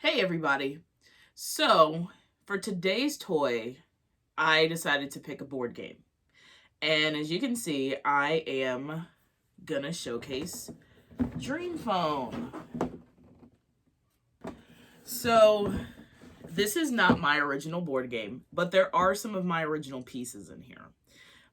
Hey everybody. So, for today's toy, I decided to pick a board game. And as you can see, I am gonna showcase Dream Phone. So, this is not my original board game, but there are some of my original pieces in here.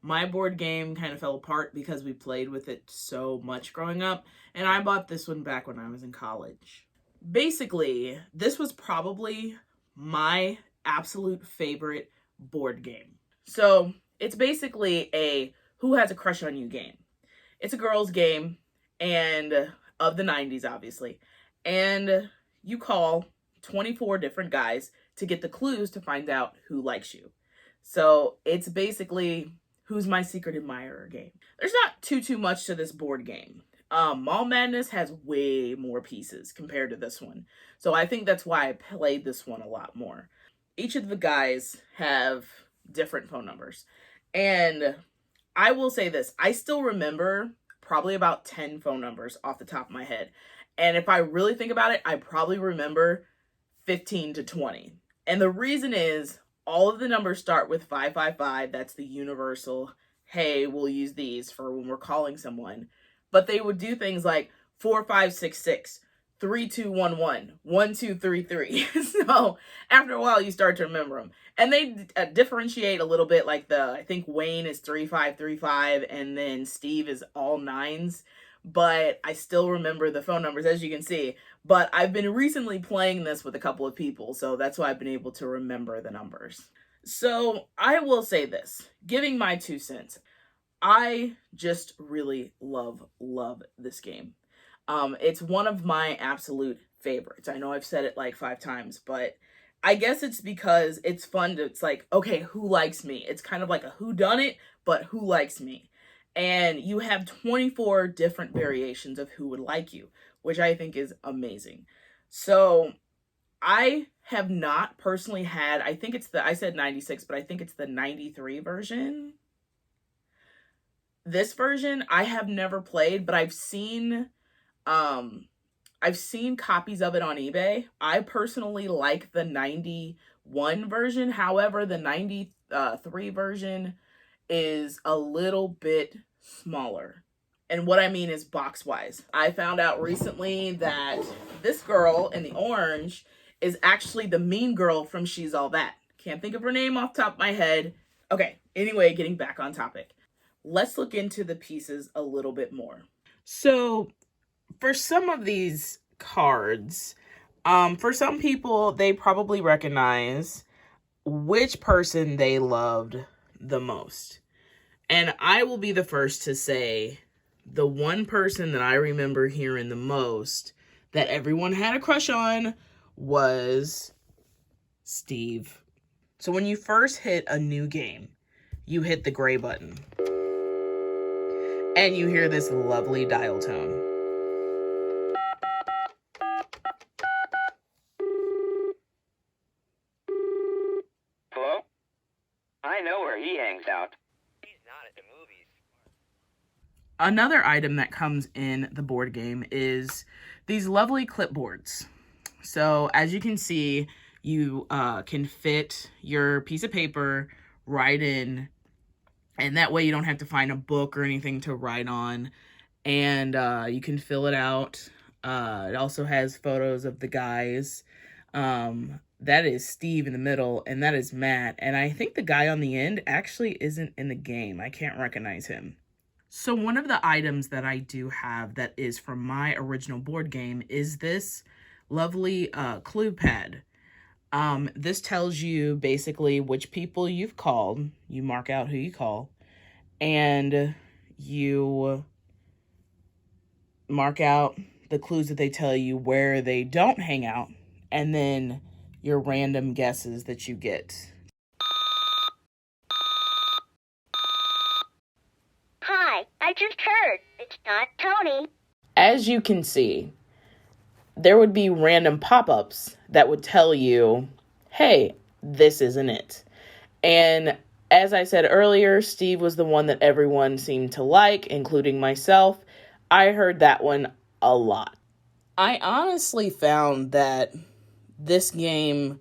My board game kind of fell apart because we played with it so much growing up, and I bought this one back when I was in college. Basically, this was probably my absolute favorite board game. So, it's basically a who has a crush on you game. It's a girls' game, and of the 90s, obviously. And you call 24 different guys to get the clues to find out who likes you. So, it's basically who's my secret admirer game. There's not too much to this board game. Mall Madness has way more pieces compared to this one. So I think that's why I played this one a lot more. Each of the guys have different phone numbers. And I will say this, I still remember probably about 10 phone numbers off the top of my head. And if I really think about it, I probably remember 15 to 20. And the reason is all of the numbers start with 555. That's the universal, hey, we'll use these for when we're calling someone. But they would do things like 4566, 3211, 1233. So after a while, you start to remember them. And they differentiate a little bit, like I think Wayne is 3535, and then Steve is all nines. But I still remember the phone numbers, as you can see. But I've been recently playing this with a couple of people, so that's why I've been able to remember the numbers. So I will say this, giving my 2 cents. I just really love this game. It's one of my absolute favorites. I know I've said it like 5 times, but I guess it's because it's fun to, it's like, okay, who likes me? It's kind of like a who done it, but who likes me? And you have 24 different variations of who would like you, which I think is amazing. So I have not personally had, I think it's I said 96, but I think it's the 93 version. This version I have never played, but I've seen copies of it on eBay. I personally like the 91 version. However, the 93 version is a little bit smaller. And what I mean is box wise. I found out recently that this girl in the orange is actually the mean girl from She's All That. Can't think of her name off the top of my head. Okay, anyway, getting back on topic. Let's look into the pieces a little bit more. So, for some of these cards, for some people, they probably recognize which person they loved the most. And I will be the first to say the one person that I remember hearing the most that everyone had a crush on was Steve. So when you first hit a new game, you hit the gray button. And you hear this lovely dial tone. Hello? I know where he hangs out. He's not at the movies. Another item that comes in the board game is these lovely clipboards. So as you can see, you can fit your piece of paper right in, and that way you don't have to find a book or anything to write on, and you can fill it out. It also has photos of the guys. That is Steve in the middle, and that is Matt. And I think the guy on the end actually isn't in the game. I can't recognize him. So one of the items that I do have that is from my original board game is this lovely clue pad. This tells you basically which people you've called. You mark out who you call, and you mark out the clues that they tell you where they don't hang out, and then your random guesses that you get. Hi, I just heard. It's not Tony. As you can see, there would be random pop-ups that would tell you, hey, this isn't it. And as I said earlier, Steve was the one that everyone seemed to like, including myself. I heard that one a lot. I honestly found that this game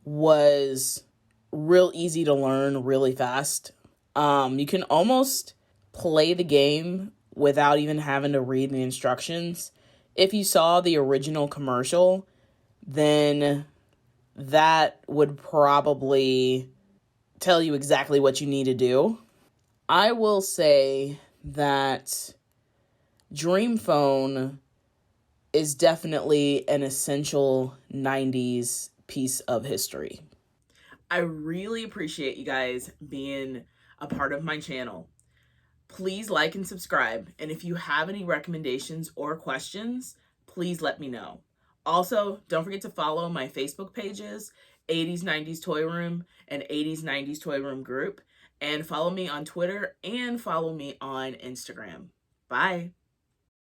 was real easy to learn really fast. You can almost play the game without even having to read the instructions. If you saw the original commercial, then that would probably tell you exactly what you need to do. I will say that Dream Phone is definitely an essential 90s piece of history. I really appreciate you guys being a part of my channel. Please like and subscribe. And if you have any recommendations or questions, please let me know. Also, don't forget to follow my Facebook pages, 80s 90s Toy Room and 80s 90s Toy Room Group. And follow me on Twitter and follow me on Instagram. Bye.